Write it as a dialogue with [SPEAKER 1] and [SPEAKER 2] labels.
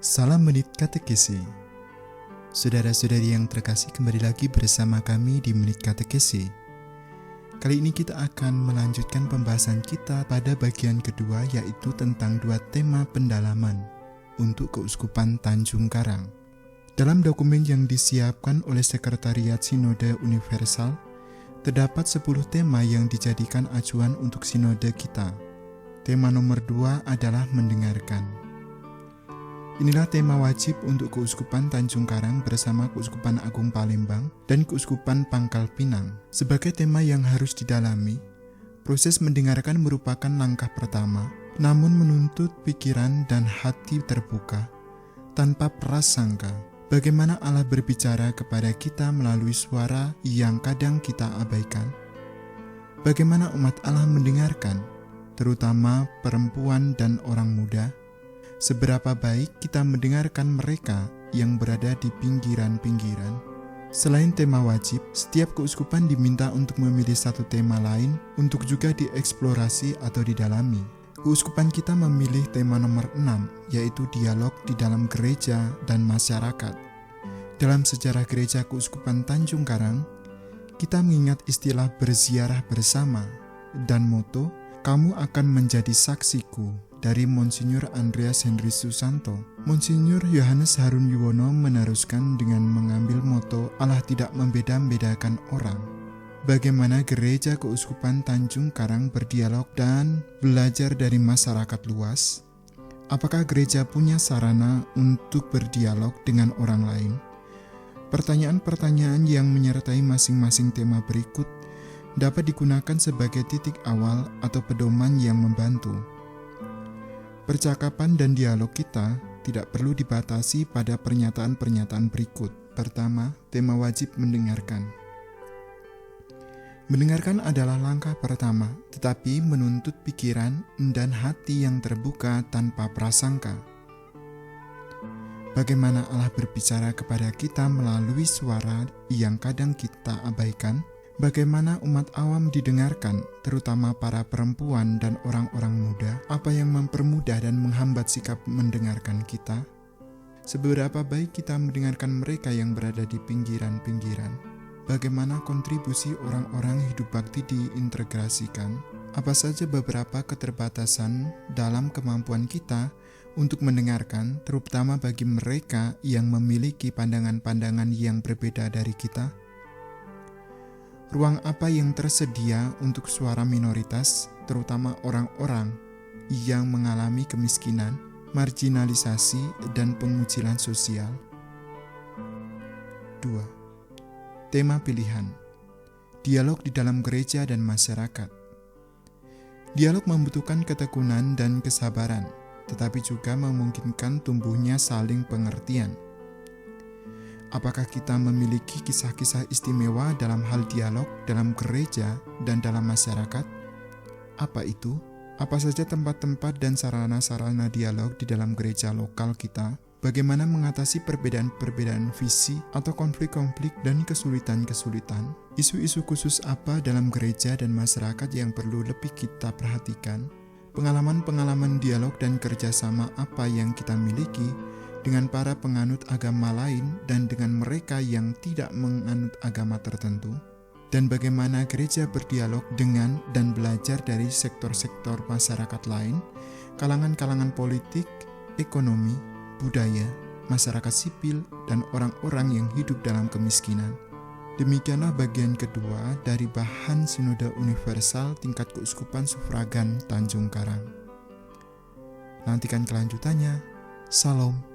[SPEAKER 1] Salam Menit Katekesi. Saudara-saudari yang terkasih, kembali lagi bersama kami di Menit Katekesi. Kali ini kita akan melanjutkan pembahasan kita pada bagian kedua, yaitu tentang dua tema pendalaman untuk Keuskupan Tanjung Karang. Dalam dokumen yang disiapkan oleh Sekretariat Sinode Universal, terdapat 10 tema yang dijadikan acuan untuk sinode kita. Tema nomor 2 adalah mendengarkan. Inilah tema wajib untuk Keuskupan Tanjung Karang bersama Keuskupan Agung Palembang dan Keuskupan Pangkal Pinang. Sebagai tema yang harus didalami, proses mendengarkan merupakan langkah pertama, namun menuntut pikiran dan hati terbuka, tanpa prasangka. Bagaimana Allah berbicara kepada kita melalui suara yang kadang kita abaikan? Bagaimana umat Allah mendengarkan, terutama perempuan dan orang muda? Seberapa baik kita mendengarkan mereka yang berada di pinggiran-pinggiran? Selain tema wajib, setiap keuskupan diminta untuk memilih satu tema lain untuk juga dieksplorasi atau didalami. Keuskupan kita memilih tema nomor 6, yaitu dialog di dalam gereja dan masyarakat. Dalam sejarah gereja Keuskupan Tanjung Karang, kita mengingat istilah berziarah bersama dan moto, "Kamu akan menjadi saksiku," dari Monsinyur Andreas Henry Susanto. Monsinyur Yohanes Harun Yuwono meneruskan dengan mengambil moto Allah tidak membeda-bedakan orang. Bagaimana gereja Keuskupan Tanjung Karang berdialog dan belajar dari masyarakat luas? Apakah gereja punya sarana untuk berdialog dengan orang lain? Pertanyaan-pertanyaan yang menyertai masing-masing tema berikut dapat digunakan sebagai titik awal atau pedoman yang membantu. Percakapan dan dialog kita tidak perlu dibatasi pada pernyataan-pernyataan berikut. Pertama, tema wajib mendengarkan. Mendengarkan adalah langkah pertama, tetapi menuntut pikiran dan hati yang terbuka tanpa prasangka. Bagaimana Allah berbicara kepada kita melalui suara yang kadang kita abaikan? Bagaimana umat awam didengarkan, terutama para perempuan dan orang-orang muda? Apa yang mempermudah dan menghambat sikap mendengarkan kita? Seberapa baik kita mendengarkan mereka yang berada di pinggiran-pinggiran? Bagaimana kontribusi orang-orang hidup bakti diintegrasikan? Apa saja beberapa keterbatasan dalam kemampuan kita untuk mendengarkan, terutama bagi mereka yang memiliki pandangan-pandangan yang berbeda dari kita? Ruang apa yang tersedia untuk suara minoritas, terutama orang-orang yang mengalami kemiskinan, marginalisasi, dan pengucilan sosial? 2. Tema pilihan. Dialog di dalam gereja dan masyarakat. Dialog membutuhkan ketekunan dan kesabaran, tetapi juga memungkinkan tumbuhnya saling pengertian. Apakah kita memiliki kisah-kisah istimewa dalam hal dialog dalam gereja dan dalam masyarakat? Apa itu? Apa saja tempat-tempat dan sarana-sarana dialog di dalam gereja lokal kita? Bagaimana mengatasi perbedaan-perbedaan visi atau konflik-konflik dan kesulitan-kesulitan? Isu-isu khusus apa dalam gereja dan masyarakat yang perlu lebih kita perhatikan? Pengalaman-pengalaman dialog dan kerjasama apa yang kita miliki dengan para penganut agama lain dan dengan mereka yang tidak menganut agama tertentu? Dan bagaimana gereja berdialog dengan dan belajar dari sektor-sektor masyarakat lain, kalangan-kalangan politik, ekonomi, budaya, masyarakat sipil, dan orang-orang yang hidup dalam kemiskinan? Demikianlah bagian kedua dari bahan Sinode Universal tingkat Keuskupan Sufragan Tanjung Karang. Nantikan kelanjutannya. Salam.